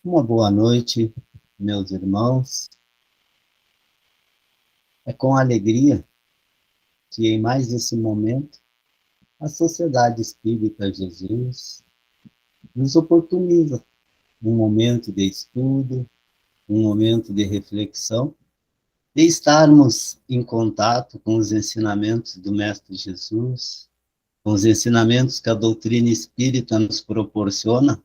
Uma boa noite, meus irmãos. É com alegria que, em mais esse momento, a Sociedade Espírita Jesus nos oportuniza um momento de estudo, um momento de reflexão, de estarmos em contato com os ensinamentos do Mestre Jesus, com os ensinamentos que a doutrina espírita nos proporciona,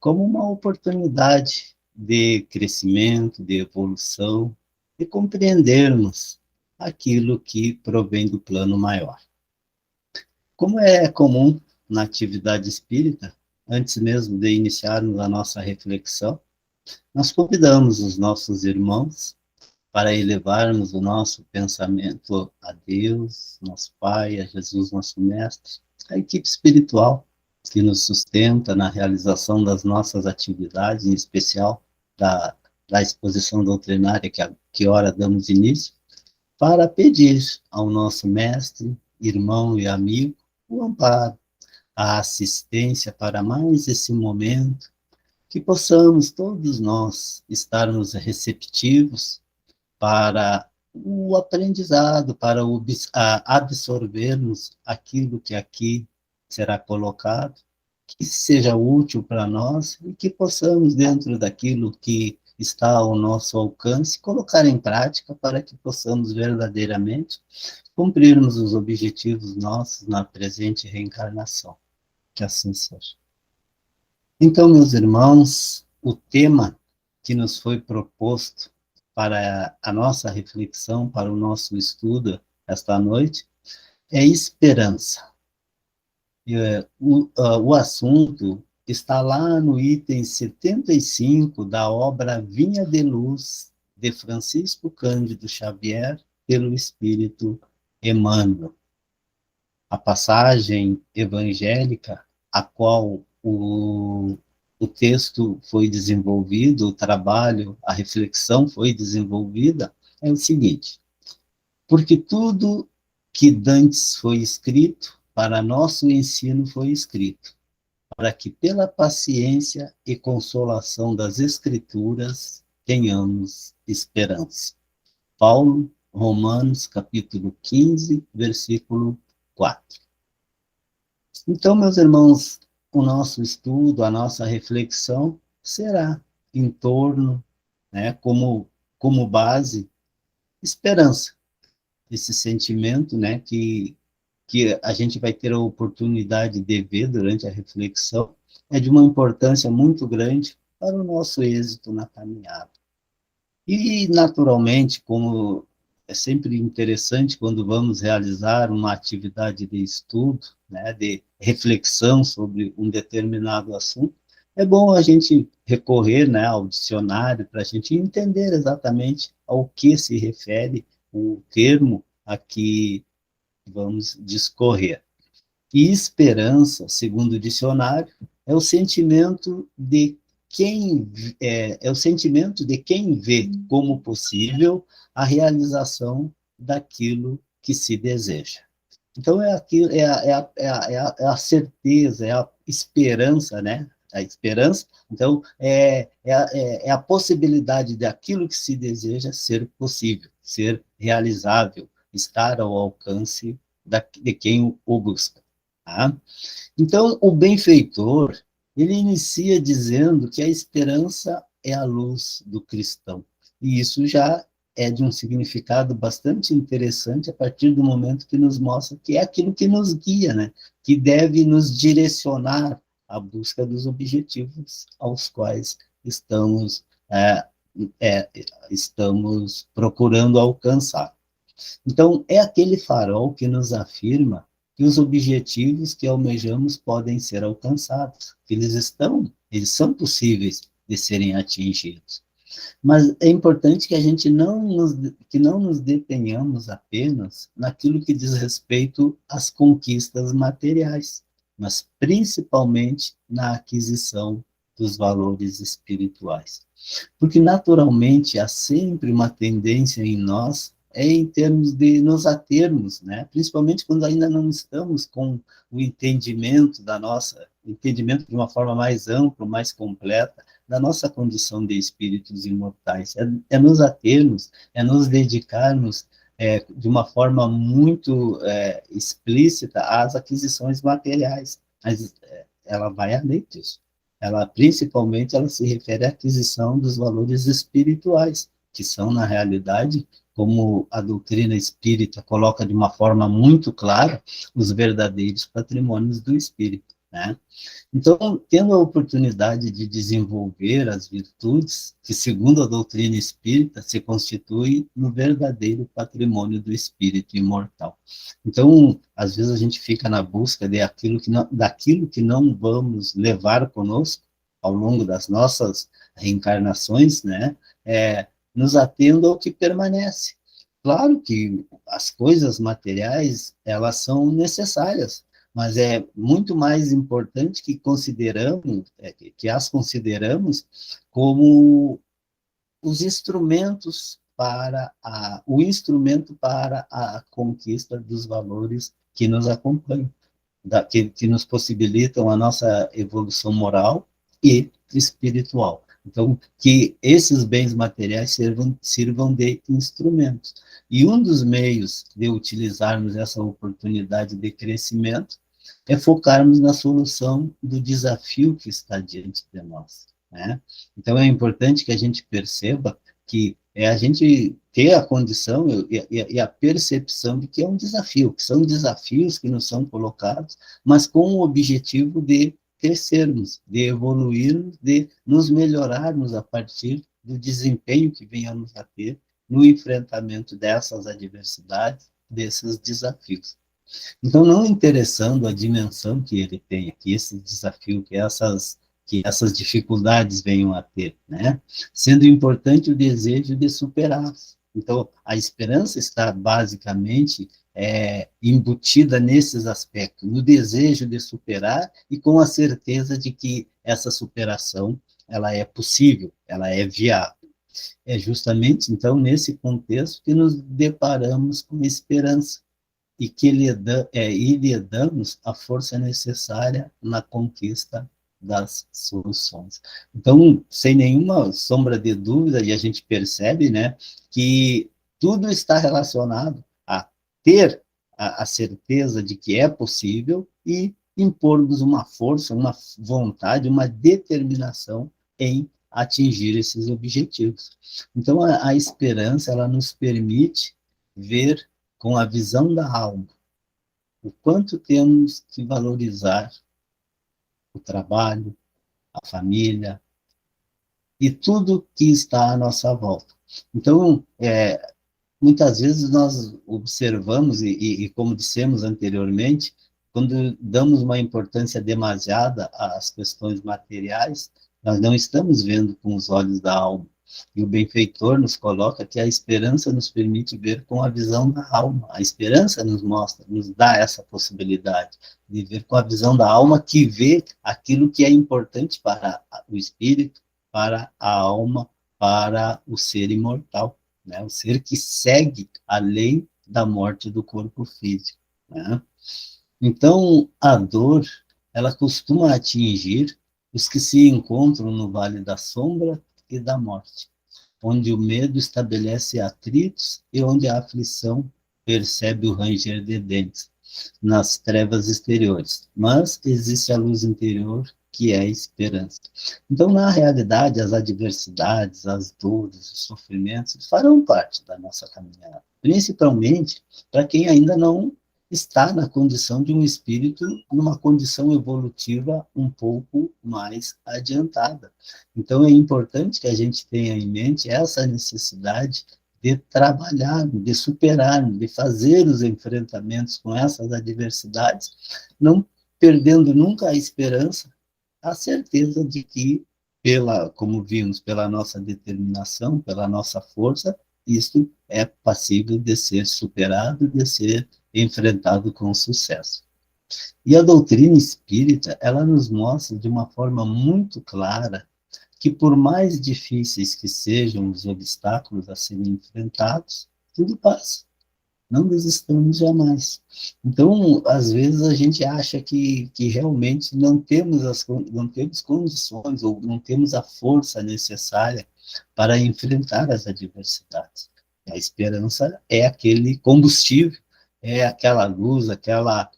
como uma oportunidade de crescimento, de evolução, de compreendermos aquilo que provém do plano maior. Como é comum na atividade espírita, antes mesmo de iniciarmos a nossa reflexão, nós convidamos os nossos irmãos para elevarmos o nosso pensamento a Deus, nosso Pai, a Jesus, nosso Mestre, a equipe espiritual que nos sustenta na realização das nossas atividades, em especial da exposição doutrinária que ora damos início, para pedir ao nosso Mestre, irmão e amigo, o amparo, a assistência para mais esse momento, que possamos todos nós estarmos receptivos para o aprendizado, para absorvermos aquilo que aqui será colocado, que seja útil para nós e que possamos, dentro daquilo que está ao nosso alcance, colocar em prática para que possamos verdadeiramente cumprirmos os objetivos nossos na presente reencarnação. Que assim seja. Então, meus irmãos, o tema que nos foi proposto para a nossa reflexão, para o nosso estudo esta noite, é esperança. O assunto está lá no item 75 da obra Vinha de Luz, de Francisco Cândido Xavier, pelo Espírito Emmanuel. A passagem evangélica a qual o texto foi desenvolvido, o trabalho, a reflexão foi desenvolvida, é o seguinte: porque tudo que dantes foi escrito, para nosso ensino foi escrito, para que pela paciência e consolação das Escrituras tenhamos esperança. Paulo, Romanos, capítulo 15, versículo 4. Então, meus irmãos, o nosso estudo, a nossa reflexão será em torno, né, como base, esperança, esse sentimento, né, que a gente vai ter a oportunidade de ver durante a reflexão, é de uma importância muito grande para o nosso êxito na caminhada. E, naturalmente, como é sempre interessante quando vamos realizar uma atividade de estudo, né, de reflexão sobre um determinado assunto, é bom a gente recorrer, né, ao dicionário para a gente entender exatamente ao que se refere o termo a que vamos discorrer. E esperança, segundo o dicionário, é o sentimento de é o sentimento de quem vê como possível a realização daquilo que se deseja. Então é aquilo, é a certeza, é a esperança, né? A esperança, então é a possibilidade daquilo que se deseja ser possível, ser realizável, estar ao alcance de quem o busca. Tá? Então, o benfeitor, ele inicia dizendo que a esperança é a luz do cristão. E isso já é de um significado bastante interessante a partir do momento que nos mostra que é aquilo que nos guia, né? Que deve nos direcionar à busca dos objetivos aos quais é, é, estamos procurando alcançar. Então, é aquele farol que nos afirma que os objetivos que almejamos podem ser alcançados, que eles são possíveis de serem atingidos. Mas é importante que a gente não nos detenhamos apenas naquilo que diz respeito às conquistas materiais, mas principalmente na aquisição dos valores espirituais. Porque, naturalmente, há sempre uma tendência em nós em termos de nos atermos, né? Principalmente quando ainda não estamos com o entendimento de uma forma mais ampla, mais completa, da nossa condição de espíritos imortais, é nos atermos, é nos dedicarmos de uma forma muito explícita às aquisições materiais, mas ela vai além disso. Ela, principalmente, ela se refere à aquisição dos valores espirituais, que são, na realidade, como a doutrina espírita coloca de uma forma muito clara, os verdadeiros patrimônios do espírito, né? Então, tendo a oportunidade de desenvolver as virtudes, que, segundo a doutrina espírita, se constitui no verdadeiro patrimônio do espírito imortal. Então, às vezes a gente fica na busca daquilo que não vamos levar conosco ao longo das nossas reencarnações, né? Nos atendo ao que permanece. Claro que as coisas materiais, elas são necessárias, mas é muito mais importante que as consideramos como os instrumentos o instrumento para a conquista dos valores que nos acompanham, que nos possibilitam a nossa evolução moral e espiritual. Então, que esses bens materiais sirvam de instrumentos. E um dos meios de utilizarmos essa oportunidade de crescimento é focarmos na solução do desafio que está diante de nós, né? Então, é importante que a gente perceba que é a gente ter a condição e a percepção de que é um desafio, que são desafios que nos são colocados, mas com o objetivo de crescermos, de evoluirmos, de nos melhorarmos a partir do desempenho que venhamos a ter no enfrentamento dessas adversidades, desses desafios. Então, não interessando a dimensão que ele tem, que esse desafio, que essas dificuldades venham a ter, né? Sendo importante o desejo de superá-las. Então, a esperança está basicamente embutida nesses aspectos, no desejo de superar e com a certeza de que essa superação ela é possível, ela é viável. É justamente, então, nesse contexto que nos deparamos com esperança e lhe damos a força necessária na conquista das soluções. Então, sem nenhuma sombra de dúvida, e a gente percebe, né, que tudo está relacionado a ter a certeza de que é possível e impormos uma força, uma vontade, uma determinação em atingir esses objetivos. Então, a esperança, ela nos permite ver com a visão da alma o quanto temos que valorizar o trabalho, a família e tudo que está à nossa volta. Então, muitas vezes nós observamos, como dissemos anteriormente, quando damos uma importância demasiada às questões materiais, nós não estamos vendo com os olhos da alma. E o benfeitor nos coloca que a esperança nos permite ver com a visão da alma. A esperança nos mostra, nos dá essa possibilidade de ver com a visão da alma, que vê aquilo que é importante para o espírito, para a alma, para o ser imortal, né? O ser que segue a lei da morte do corpo físico, né? Então, a dor, ela costuma atingir os que se encontram no vale da sombra e da morte, onde o medo estabelece atritos e onde a aflição percebe o ranger de dentes nas trevas exteriores. Mas existe a luz interior, que é a esperança. Então, na realidade, as adversidades, as dores, os sofrimentos farão parte da nossa caminhada, principalmente para quem ainda não está na condição de um espírito, numa condição evolutiva um pouco mais adiantada. Então, é importante que a gente tenha em mente essa necessidade de trabalhar, de superar, de fazer os enfrentamentos com essas adversidades, não perdendo nunca a esperança, a certeza de que, como vimos, pela nossa determinação, pela nossa força, isto é passível de ser superado, de ser enfrentado com sucesso. E a doutrina espírita, ela nos mostra de uma forma muito clara que por mais difíceis que sejam os obstáculos a serem enfrentados, tudo passa. não desistamos jamais. Então, às vezes, a gente acha que realmente não temos condições ou não temos a força necessária para enfrentar as adversidades. A esperança é aquele combustível, é aquela luz, aquela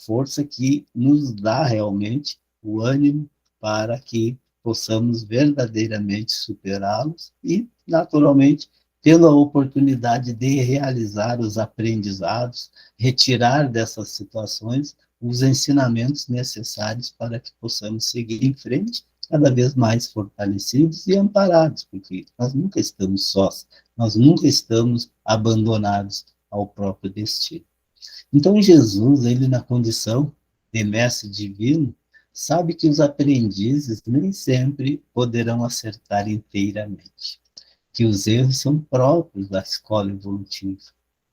força que nos dá realmente o ânimo para que possamos verdadeiramente superá-los e, naturalmente, tendo a oportunidade de realizar os aprendizados, retirar dessas situações os ensinamentos necessários para que possamos seguir em frente, cada vez mais fortalecidos e amparados, porque nós nunca estamos sós, nós nunca estamos abandonados ao próprio destino. Então, Jesus, ele na condição de mestre divino, sabe que os aprendizes nem sempre poderão acertar inteiramente, que os erros são próprios da escola evolutiva.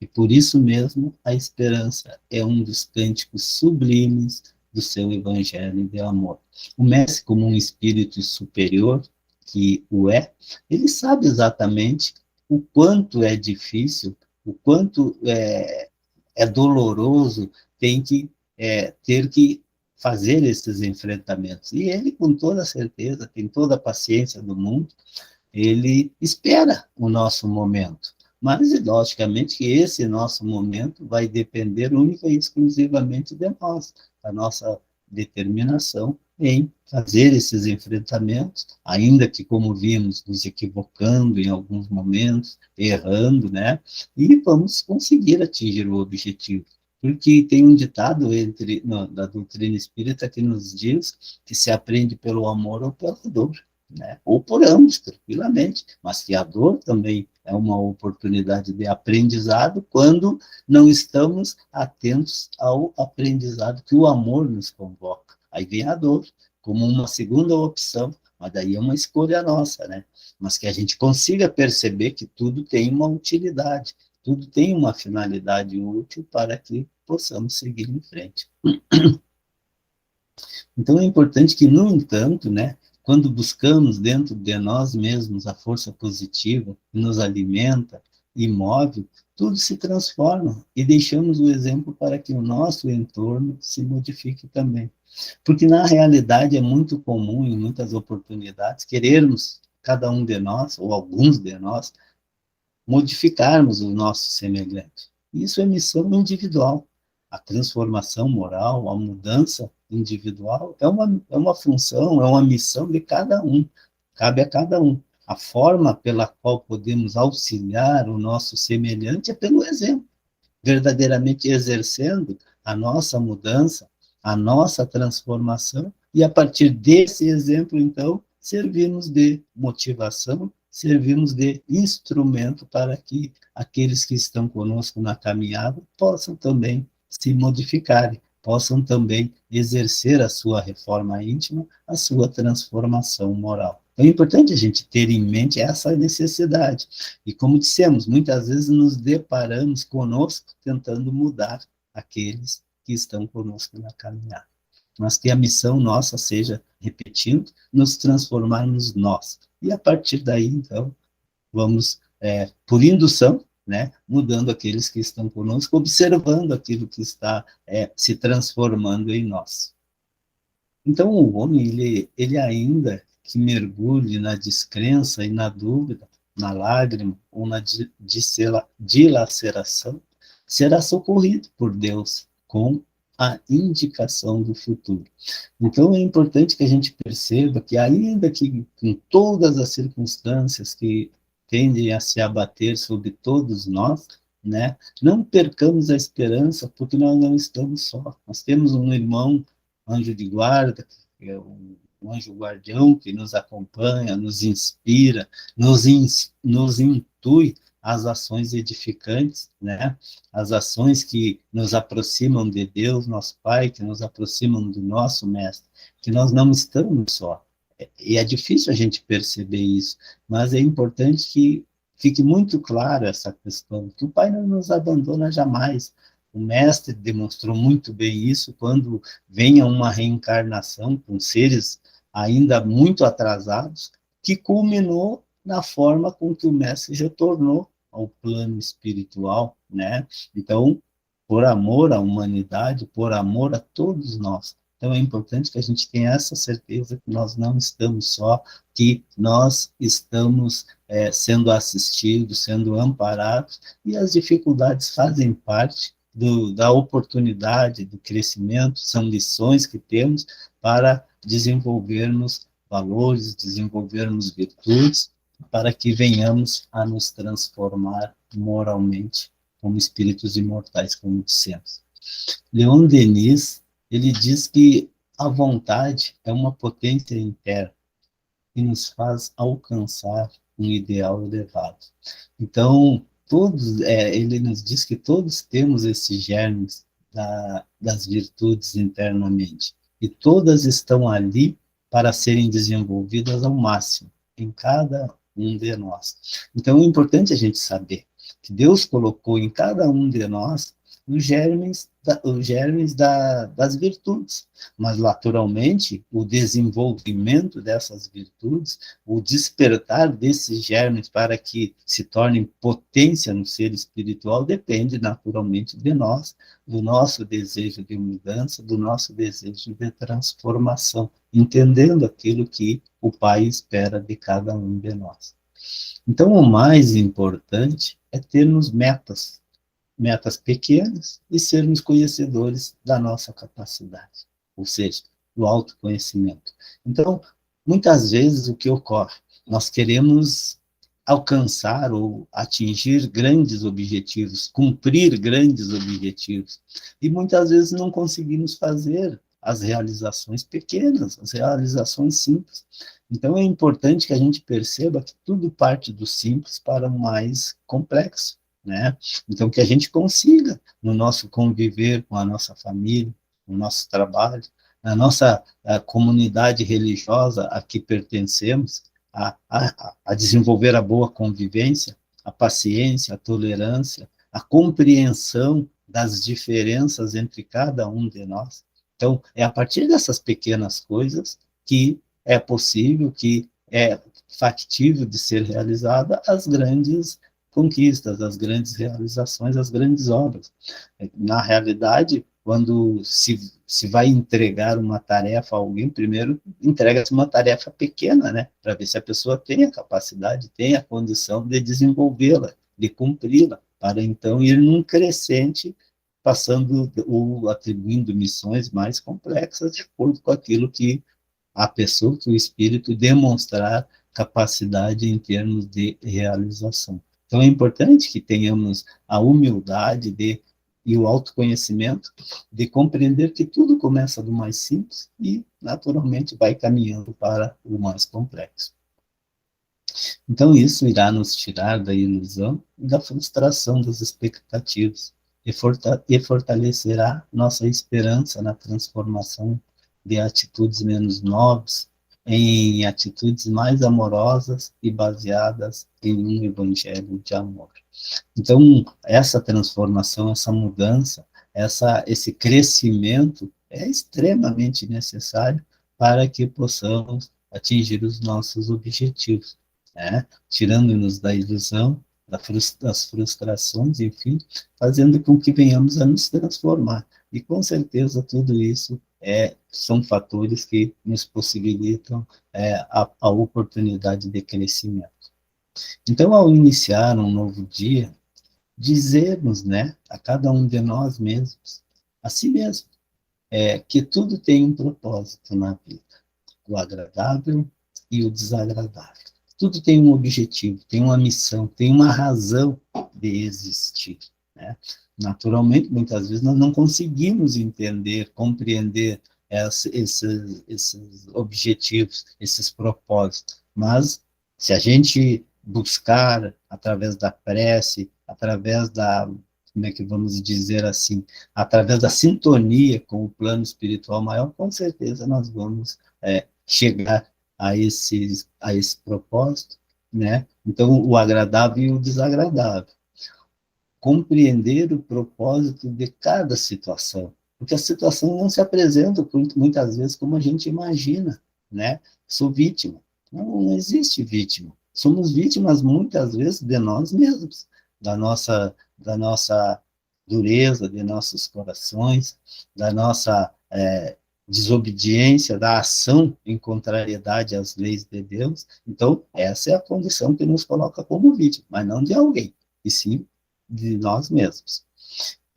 E por isso mesmo a esperança é um dos cânticos sublimes do seu evangelho de amor. O mestre, como um espírito superior, que o é, ele sabe exatamente o quanto é difícil, o quanto é doloroso ter que fazer esses enfrentamentos. E ele, com toda certeza, tem toda a paciência do mundo, ele espera o nosso momento. Mas, logicamente, que esse nosso momento vai depender única e exclusivamente de nós, da nossa determinação em fazer esses enfrentamentos, ainda que, como vimos, nos equivocando em alguns momentos, errando, né? E vamos conseguir atingir o objetivo. Porque tem um ditado da doutrina espírita que nos diz que se aprende pelo amor ou pela dor, né? Ou por ambos, tranquilamente, mas que a dor também é uma oportunidade de aprendizado quando não estamos atentos ao aprendizado que o amor nos convoca. Aí vem a dor como uma segunda opção, mas daí é uma escolha nossa, né? Mas que a gente consiga perceber que tudo tem uma utilidade, tudo tem uma finalidade útil para que possamos seguir em frente. Então é importante que, no entanto, né, quando buscamos dentro de nós mesmos a força positiva que nos alimenta e move, tudo se transforma e deixamos o exemplo para que o nosso entorno se modifique também. Porque, na realidade, é muito comum, em muitas oportunidades, querermos, cada um de nós, ou alguns de nós, modificarmos o nosso semelhante. Isso é missão individual. A transformação moral, a mudança individual é uma função, é uma missão de cada um, cabe a cada um. A forma pela qual podemos auxiliar o nosso semelhante é pelo exemplo, verdadeiramente exercendo a nossa mudança, a nossa transformação, e a partir desse exemplo, então, servimos de motivação, servimos de instrumento para que aqueles que estão conosco na caminhada possam também se modificarem, possam também exercer a sua reforma íntima, a sua transformação moral. Então, é importante a gente ter em mente essa necessidade. E como dissemos, muitas vezes nos deparamos conosco tentando mudar aqueles que estão conosco na caminhada. Mas que a missão nossa seja, repetindo, nos transformarmos nós. E a partir daí, então, vamos, por indução, né, mudando aqueles que estão conosco, observando aquilo que está se transformando em nós. Então, o homem, ele ainda que mergulhe na descrença e na dúvida, na lágrima ou na dilaceração, será socorrido por Deus com a indicação do futuro. Então, é importante que a gente perceba que, ainda que com todas as circunstâncias que tendem a se abater sobre todos nós, né, não percamos a esperança, porque nós não estamos só. Nós temos um irmão, anjo de guarda, que é um anjo guardião que nos acompanha, nos inspira, nos intui as ações edificantes, né? As ações que nos aproximam de Deus, nosso Pai, que nos aproximam do nosso Mestre, que nós não estamos só. E é difícil a gente perceber isso, mas é importante que fique muito claro essa questão, que o Pai não nos abandona jamais. O Mestre demonstrou muito bem isso quando venha uma reencarnação com seres ainda muito atrasados, que culminou na forma com que o Mestre retornou ao plano espiritual, né? Então, por amor à humanidade, por amor a todos nós. Então, é importante que a gente tenha essa certeza que nós não estamos só, que nós estamos sendo assistidos, sendo amparados, e as dificuldades fazem parte da oportunidade, do crescimento, são lições que temos para desenvolvermos valores, desenvolvermos virtudes, para que venhamos a nos transformar moralmente como espíritos imortais, como dissemos. Leon Denis, ele diz que a vontade é uma potência interna que nos faz alcançar um ideal elevado. Então, ele nos diz que todos temos esses germes das virtudes internamente, e todas estão ali para serem desenvolvidas ao máximo, em cada um de nós. Então, é importante a gente saber que Deus colocou em cada um de nós os germes das virtudes, mas naturalmente o desenvolvimento dessas virtudes, o despertar desses germes para que se tornem potência no ser espiritual, depende naturalmente de nós, do nosso desejo de mudança, do nosso desejo de transformação, entendendo aquilo que o Pai espera de cada um de nós. Então, o mais importante é termos metas pequenas e sermos conhecedores da nossa capacidade, ou seja, do autoconhecimento. Então, muitas vezes o que ocorre? Nós queremos alcançar ou atingir grandes objetivos, cumprir grandes objetivos, e muitas vezes não conseguimos fazer as realizações pequenas, as realizações simples. Então, é importante que a gente perceba que tudo parte do simples para o mais complexo, né? Então, que a gente consiga, no nosso conviver com a nossa família, no nosso trabalho, na nossa comunidade religiosa a que pertencemos, a desenvolver a boa convivência, a paciência, a tolerância, a compreensão das diferenças entre cada um de nós. Então, é a partir dessas pequenas coisas que é possível, que é factível de ser realizada as grandes conquistas, as grandes realizações, as grandes obras. Na realidade, quando se vai entregar uma tarefa a alguém, primeiro entrega-se uma tarefa pequena, né? Para ver se a pessoa tem a capacidade, tem a condição de desenvolvê-la, de cumpri-la, para então ir num crescente, passando ou atribuindo missões mais complexas de acordo com aquilo que a pessoa, que o espírito demonstrar capacidade em termos de realização. Então, é importante que tenhamos a humildade e o autoconhecimento de compreender que tudo começa do mais simples e, naturalmente, vai caminhando para o mais complexo. Então, isso irá nos tirar da ilusão e da frustração das expectativas e fortalecerá nossa esperança na transformação de atitudes menos nobres em atitudes mais amorosas e baseadas em um evangelho de amor. Então, essa transformação, essa mudança, esse crescimento é extremamente necessário para que possamos atingir os nossos objetivos, né? Tirando-nos da ilusão, das frustrações, enfim, fazendo com que venhamos a nos transformar. E, com certeza, tudo isso são fatores que nos possibilitam a oportunidade de crescimento. Então, ao iniciar um novo dia, dizermos, né, a cada um de nós mesmos, a si mesmo, que tudo tem um propósito na vida, o agradável e o desagradável. Tudo tem um objetivo, tem uma missão, tem uma razão de existir, né? Naturalmente, muitas vezes nós não conseguimos entender, compreender esses objetivos, esses propósitos, mas se a gente buscar através da prece, através como é que vamos dizer assim, através da sintonia com o plano espiritual maior, com certeza nós vamos chegar a esse propósito, né? Então, o agradável e o desagradável. Compreender o propósito de cada situação, porque a situação não se apresenta muitas vezes como a gente imagina, né? Sou vítima. Não existe vítima. Somos vítimas muitas vezes de nós mesmos, da nossa dureza de nossos corações, da nossa desobediência, da ação em contrariedade às leis de Deus. Então, essa é a condição que nos coloca como vítima, mas não de alguém, e sim de nós mesmos.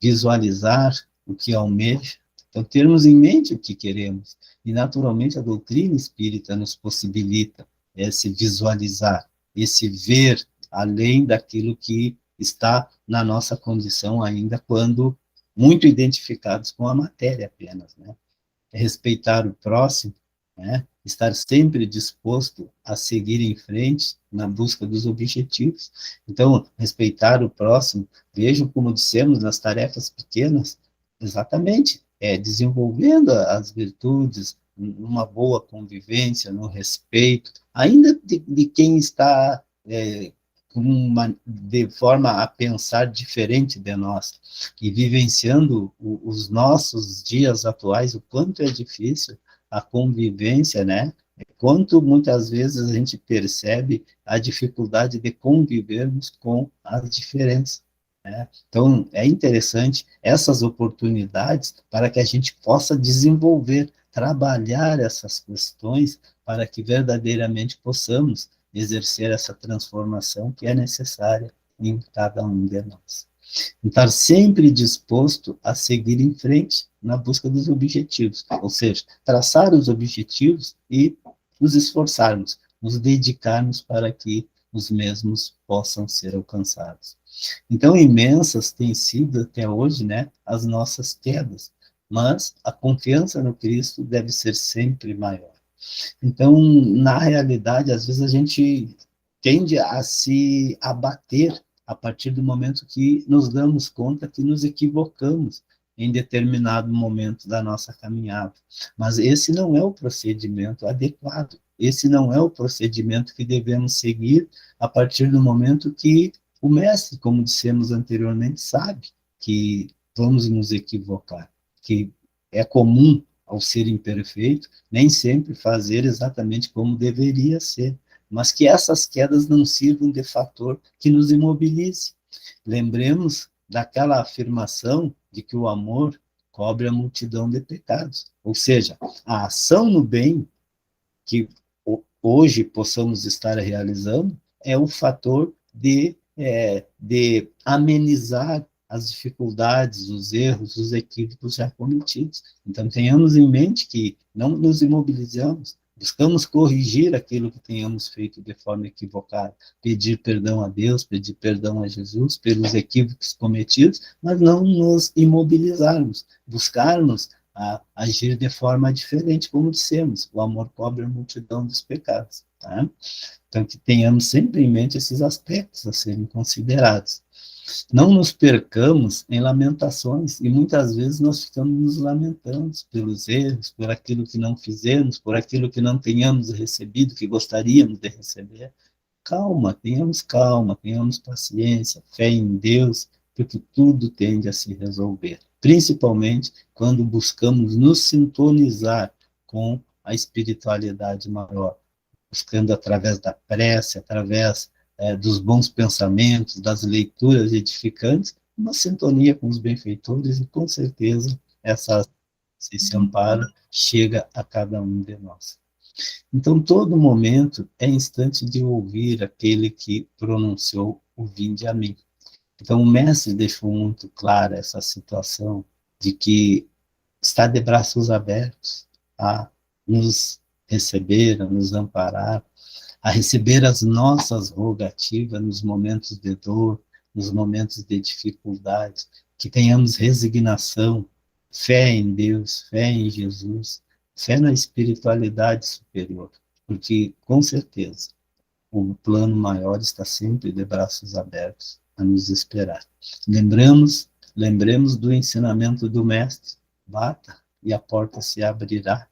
Visualizar o que almeja, então termos em mente o que queremos, e naturalmente a doutrina espírita nos possibilita esse visualizar, esse ver além daquilo que está na nossa condição ainda quando muito identificados com a matéria apenas, né? Respeitar o próximo, né? Estar sempre disposto a seguir em frente na busca dos objetivos. Então, respeitar o próximo, vejam como dissemos nas tarefas pequenas, exatamente, desenvolvendo as virtudes, uma boa convivência, no respeito, ainda de quem está de forma a pensar diferente de nós, e vivenciando os nossos dias atuais, o quanto é difícil a convivência, né? Quanto muitas vezes a gente percebe a dificuldade de convivermos com as diferenças, né? Então, é interessante essas oportunidades para que a gente possa desenvolver, trabalhar essas questões para que verdadeiramente possamos exercer essa transformação que é necessária em cada um de nós. Estar sempre disposto a seguir em frente na busca dos objetivos, ou seja, traçar os objetivos e nos esforçarmos, nos dedicarmos para que os mesmos possam ser alcançados. Então, imensas têm sido até hoje, né, as nossas quedas, mas a confiança no Cristo deve ser sempre maior. Então, na realidade, às vezes a gente tende a se abater a partir do momento que nos damos conta que nos equivocamos em determinado momento da nossa caminhada. Mas esse não é o procedimento adequado, esse não é o procedimento que devemos seguir a partir do momento que o mestre, como dissemos anteriormente, sabe que vamos nos equivocar, que é comum ao ser imperfeito, nem sempre fazer exatamente como deveria ser, mas que essas quedas não sirvam de fator que nos imobilize. Lembremos daquela afirmação de que o amor cobre a multidão de pecados, ou seja, a ação no bem que hoje possamos estar realizando é o fator de amenizar as dificuldades, os erros, os equívocos já cometidos. Então, tenhamos em mente que não nos imobilizamos, buscamos corrigir aquilo que tenhamos feito de forma equivocada, pedir perdão a Deus, pedir perdão a Jesus pelos equívocos cometidos, mas não nos imobilizarmos, buscarmos a agir de forma diferente, como dissemos, o amor cobre a multidão dos pecados, tá? Então, que tenhamos sempre em mente esses aspectos a serem considerados. Não nos percamos em lamentações, e muitas vezes nós ficamos nos lamentando pelos erros, por aquilo que não fizemos, por aquilo que não tenhamos recebido, que gostaríamos de receber. Calma, tenhamos paciência, fé em Deus, porque tudo tende a se resolver, principalmente quando buscamos nos sintonizar com a espiritualidade maior, buscando através da prece, através dos bons pensamentos, das leituras edificantes, uma sintonia com os benfeitores, e com certeza esse amparo chega a cada um de nós. Então, todo momento é instante de ouvir aquele que pronunciou o vinde a mim. Então, o mestre deixou muito clara essa situação de que está de braços abertos a nos receber, a nos amparar, a receber as nossas rogativas nos momentos de dor, nos momentos de dificuldade, que tenhamos resignação, fé em Deus, fé em Jesus, fé na espiritualidade superior, porque, com certeza, o plano maior está sempre de braços abertos a nos esperar. Lembremos do ensinamento do Mestre, bata e a porta se abrirá.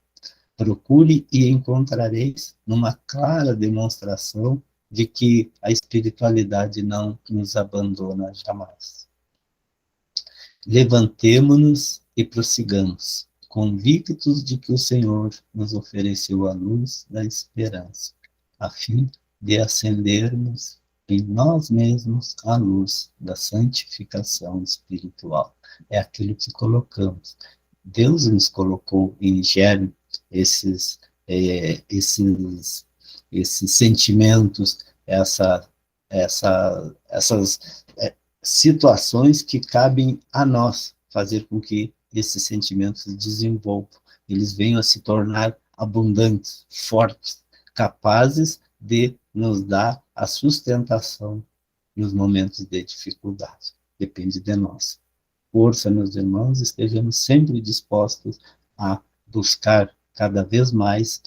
Procure e encontrareis, numa clara demonstração de que a espiritualidade não nos abandona jamais. Levantemo-nos e prossigamos, convictos de que o Senhor nos ofereceu a luz da esperança, a fim de ascendermos em nós mesmos a luz da santificação espiritual. É aquilo que colocamos. Deus nos colocou em germe esses, eh, esses, esses sentimentos, essas situações que cabem a nós fazer com que esses sentimentos se desenvolvam, eles venham a se tornar abundantes, fortes, capazes de nos dar a sustentação nos momentos de dificuldade. Depende de nós. Força, meus irmãos, estejamos sempre dispostos a buscar cada vez mais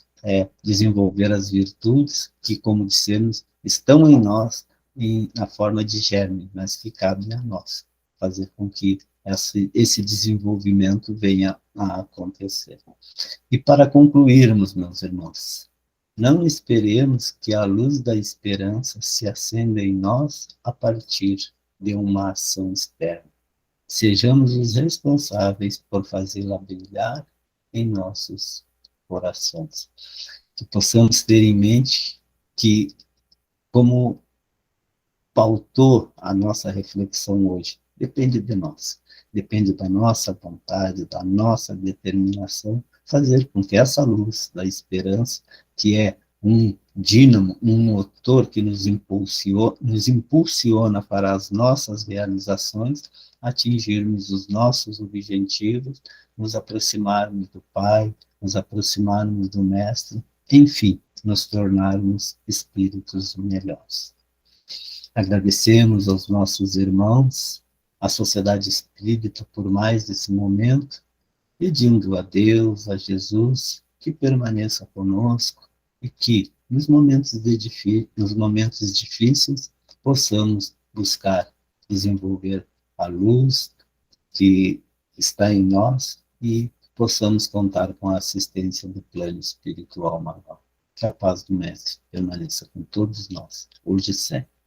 desenvolver as virtudes que, como dissemos, estão em nós na forma de germe, mas que cabem a nós fazer com que esse desenvolvimento venha a acontecer. E para concluirmos, meus irmãos, não esperemos que a luz da esperança se acenda em nós a partir de uma ação externa. Sejamos os responsáveis por fazê-la brilhar em nossos corações. Que possamos ter em mente que, como pautou a nossa reflexão hoje, depende de nós. Depende da nossa vontade, da nossa determinação, fazer com que essa luz da esperança, que é um dínamo, um motor que nos impulsiona para as nossas realizações, atingirmos os nossos objetivos, nos aproximarmos do Pai, nos aproximarmos do Mestre, enfim, nos tornarmos espíritos melhores. Agradecemos aos nossos irmãos, à Sociedade Espírita por mais esse momento, pedindo a Deus, a Jesus, que permaneça conosco e que, nos momentos difíceis, possamos buscar desenvolver a luz que está em nós e possamos contar com a assistência do plano espiritual maior. Que a paz do Mestre permaneça com todos nós, hoje e sempre.